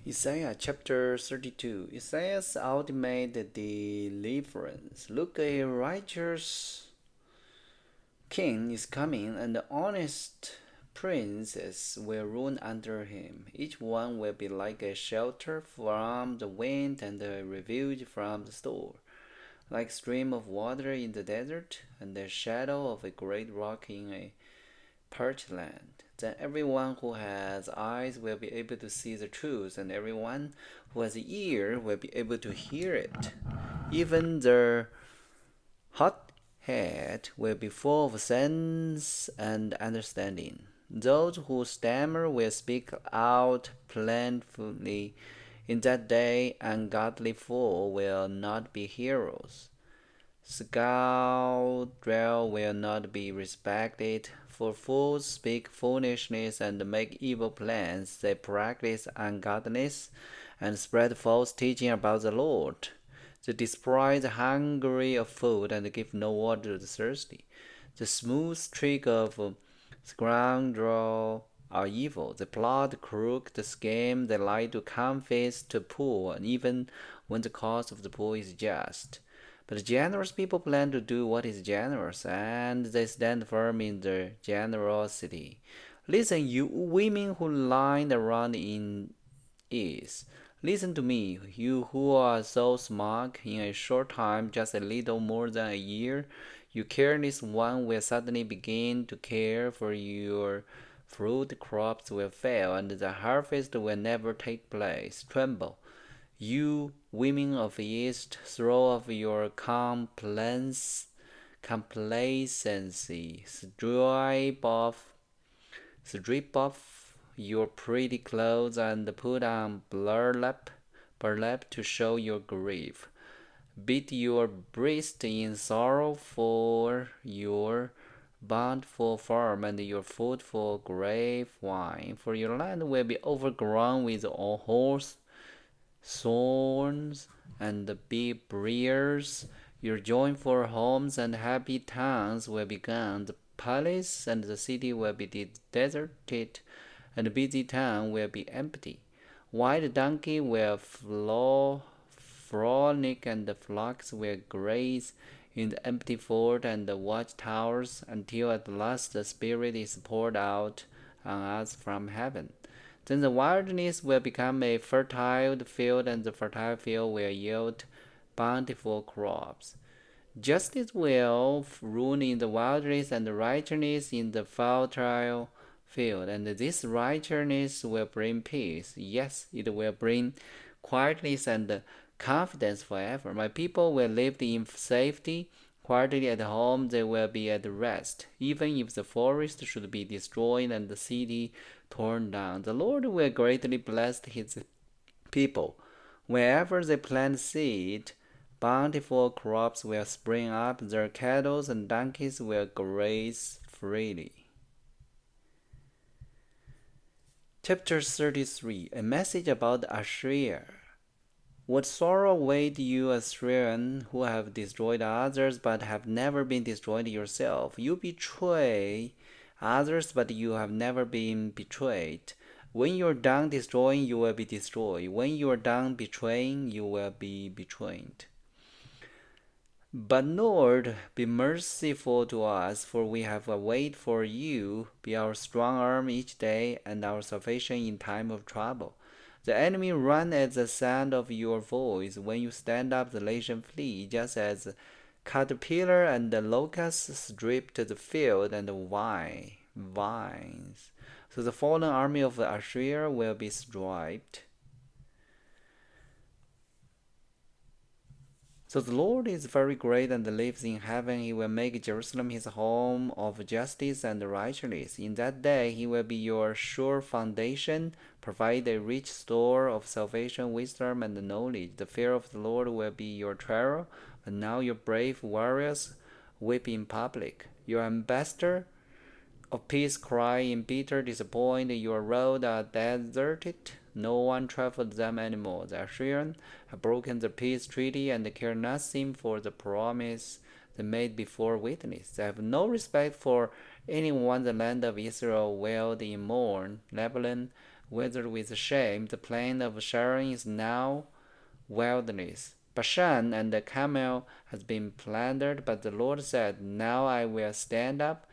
Isaiah chapter 32. Isaiah's ultimate deliverance. Look, a righteous king is coming, and honest princes will rule under him. Each one will be like a shelter from the wind and a refuge from the storm, like a stream of water in the desert, and the shadow of a great rock in a parched land. Then everyone who has eyes will be able to see the truth, and everyone who has ear will be able to hear it. Even the hot head will be full of sense and understanding. Those who stammer will speak out plentifully. In that day, ungodly fools will not be heroes. Scoundrels will not be respected, for fools speak foolishness and make evil plans. They practice ungodliness and spread false teaching about the Lord. They despise the hungry of food and give no water to the thirsty. The smooth trick of scoundrels are evil. They plot crooked scheme. They lie to confess to poor, even when the cause of the poor is just. But generous people plan to do what is generous, and they stand firm in their generosity. Listen, you women who lie around in ease. Listen to me, you who are so smug. In a short time, just a little more than a year, you careless one will suddenly begin to care, for your fruit crops will fail, and the harvest will never take place. Tremble, you women of the East, throw off your complacency, strip off your pretty clothes, and put on burlap to show your grief. Beat your breast in sorrow for your bountiful farm and your fruitful grapevine, for your land will be overgrown with all horse thorns and big briars. Your joyful homes and happy towns will be gone. The palace and the city will be deserted, and the busy town will be empty. White donkey will frolic, and the flocks will graze in the empty fort and the watchtowers, until at last the Spirit is poured out on us from heaven. Then the wilderness will become a fertile field, and the fertile field will yield bountiful crops. Justice will rule in the wilderness, and righteousness in the fertile field. And this righteousness will bring peace. Yes, it will bring quietness and confidence forever. My people will live in safety. Quietly at home, they will be at rest. Even if the forest should be destroyed and the city torn down, the Lord will greatly bless his people. Wherever they plant seed, bountiful crops will spring up. Their cattle and donkeys will graze freely. Chapter 33. A message about Assyria. What sorrow await you, Assyrians, who have destroyed others but have never been destroyed yourself? You betray others, but you have never been betrayed. When you are done destroying, you will be destroyed. When you are done betraying, you will be betrayed. But Lord, be merciful to us, for we have a wait for you. Be our strong arm each day and our salvation in time of trouble. The enemy run at the sound of your voice. When you stand up, the nation flee, just as caterpillar and the locust stripped the field and the vines. So the fallen army of Assyria will be stripped. So the Lord is very great and lives in heaven. He will make Jerusalem his home of justice and righteousness. In that day he will be your sure foundation, provide a rich store of salvation, wisdom, and knowledge. The fear of the Lord will be your terror. But now your brave warriors weep in public. Your ambassador of peace cry in bitter disappointment. Your roads are deserted. No one travels them anymore. The Assyrians have broken the peace treaty and care nothing for the promise they made before witness. They have no respect for anyone. The land of Israel wailed in mourn. Lebanon withered with shame. The plain of Sharon is now wilderness. Bashan and the Carmel has been plundered, but the Lord said, Now I will stand up.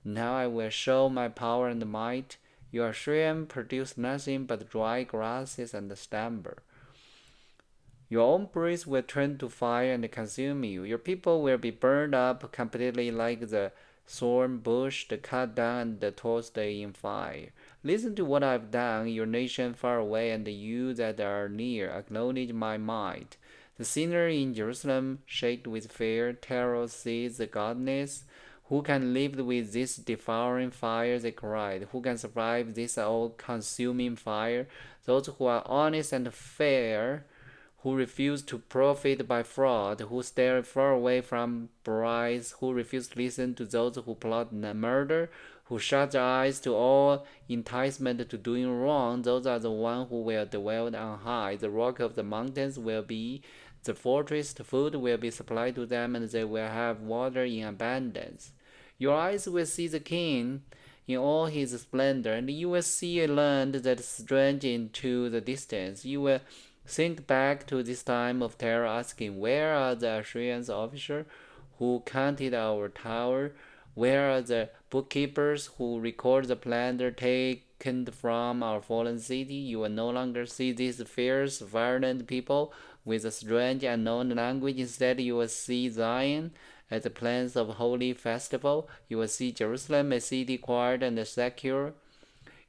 Now I will show my power and might. Your Assyrian produced nothing but dry grasses and stumble. Your own breeze will turn to fire and consume you. Your people will be burned up completely like the thorn bush, the cut down and tossed in fire. Listen to what I've done, your nation far away, and you that are near. Acknowledge my might. The sinner in Jerusalem, shaked with fear, terror sees the godless. Who can live with this devouring fire? They cried. Who can survive this all-consuming fire? Those who are honest and fair, who refuse to profit by fraud, who stare far away from bribes, who refuse to listen to those who plot murder, who shut their eyes to all enticement to doing wrong, those are the ones who will dwell on high. The rock of the mountains will be the fortress, the food will be supplied to them, and they will have water in abundance. Your eyes will see the King in all his splendor, and you will see a land that is strange into the distance. You will think back to this time of terror, asking, Where are the Assyrian officers who counted our tower? Where are the bookkeepers who record the plunder taken from our fallen city? You will no longer see these fierce, violent people with a strange, unknown language. Instead, you will see Zion at the place of holy festival. You will see Jerusalem, a city quiet and secure.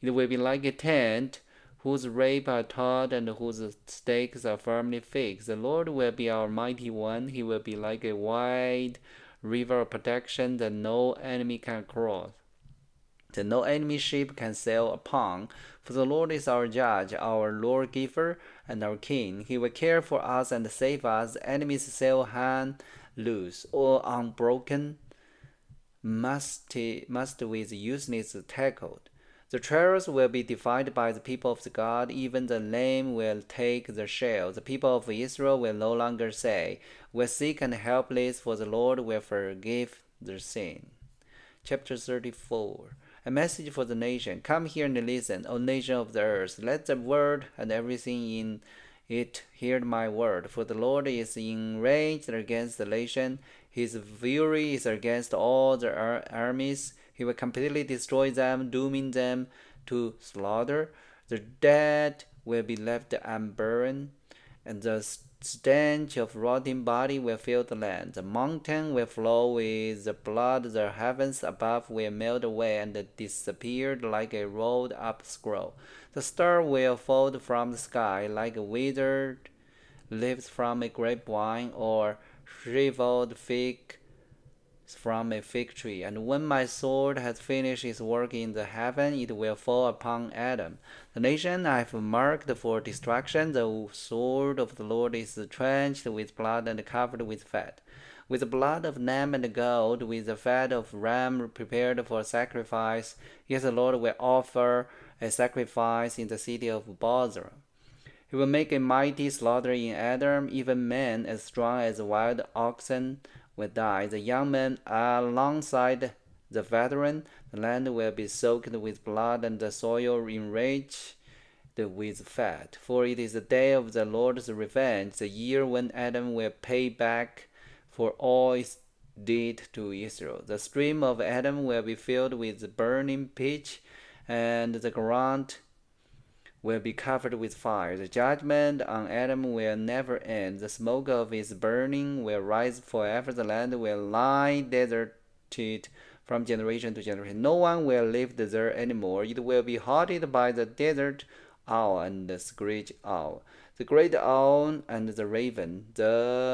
It will be like a tent whose rails are taut and whose stakes are firmly fixed. The Lord will be our mighty one. He will be like a wide river of protection that no enemy can cross, that no enemy ship can sail upon. For the Lord is our judge, our lawgiver, and our king. He will care for us and save us. Enemies sail hand loose or unbroken, must with useless tackled. The chariots will be defied by the people of God. Even the lame will take the shell. The people of Israel will no longer say, We're sick and helpless, for the Lord will forgive their sin. Chapter 34. A message for the nation. Come here and listen, O nation of the earth. Let the world and everything in it hear my word. For the Lord is enraged against the nation. His fury is against all the armies. He will completely destroy them, dooming them to slaughter. The dead will be left unburied, and the stench of rotting body will fill the land. The mountain will flow with the blood. The heavens above will melt away and disappear like a rolled up scroll. The star will fall from the sky like withered leaves from a grapevine or shriveled fig from a fig tree. And when my sword has finished its work in the heaven, it will fall upon Adam. The nation I have marked for destruction, the sword of the Lord is drenched with blood and covered with fat. With the blood of lamb and goat, with the fat of ram prepared for sacrifice, yes, the Lord will offer a sacrifice in the city of Bozrah. He will make a mighty slaughter in Edom. Even men as strong as wild oxen will die. The young men alongside the veteran. The land will be soaked with blood and the soil enriched with fat. For it is the day of the Lord's revenge, the year when Adam will pay back for all it did to Israel. The stream of Adam will be filled with burning pitch, and the ground will be covered with fire. The judgment on Adam will never end. The smoke of his burning will rise forever. The land will lie deserted from generation to generation. No one will live there anymore. It will be haunted by the desert owl and the screech owl, the great owl and the raven.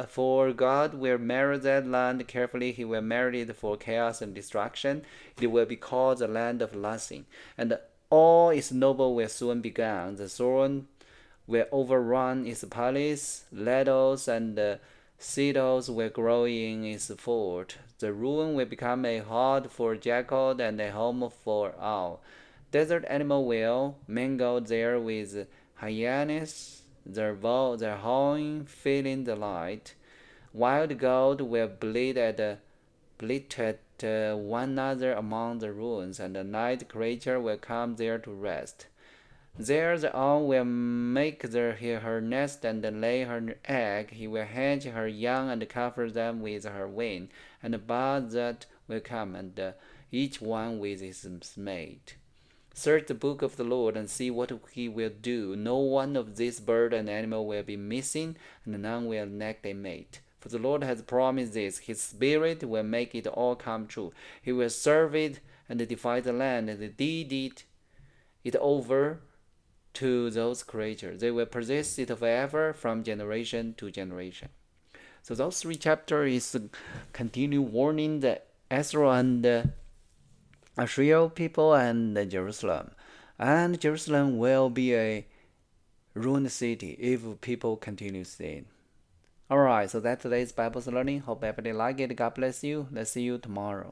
For God will marry that land carefully. He will marry it for chaos and destruction. It will be called the land of lasting, and all its noble will soon be gone. The thorn will overrun its palace. Laddles and cedars will grow in its fort. The ruin will become a haunt for jackal and a home for owl. Desert animal will mingle there with hyenas, their howling filling the light. Wild goat will bleat at one another among the ruins, and the night creature will come there to rest. There the owl will make her nest and lay her egg. He will hatch her young and cover them with her wing. And the birds that will come, and each one with his mate. Search the book of the Lord and see what he will do. No one of this bird and animal will be missing, and none will lack a mate. For the Lord has promised this. His Spirit will make it all come true. He will serve it and divide the land and deed it over to those creatures. They will possess it forever from generation to generation. So those 3 chapters is continue warning the Israel and Assyria people and Jerusalem. And Jerusalem will be a ruined city if people continue sin. Alright, so that's today's Bible learning. Hope everybody like it. God bless you. Let's see you tomorrow.